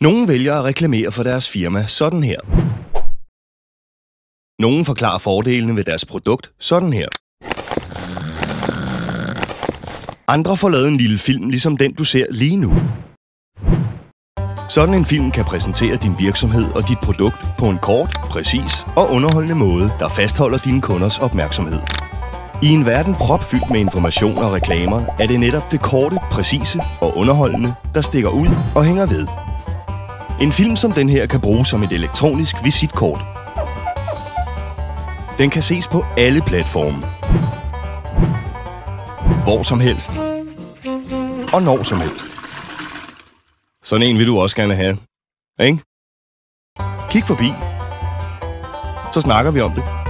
Nogle vælger at reklamere for deres firma sådan her. Nogle forklarer fordelene ved deres produkt sådan her. Andre får lavet en lille film, ligesom den du ser lige nu. Sådan en film kan præsentere din virksomhed og dit produkt på en kort, præcis og underholdende måde, der fastholder dine kunders opmærksomhed. I en verden propfyldt med information og reklamer, er det netop det korte, præcise og underholdende, der stikker ud og hænger ved. En film som den her kan bruges som et elektronisk visitkort. Den kan ses på alle platforme. Hvor som helst. Og når som helst. Sådan en vil du også gerne have. Ikke? Kig forbi. Så snakker vi om det.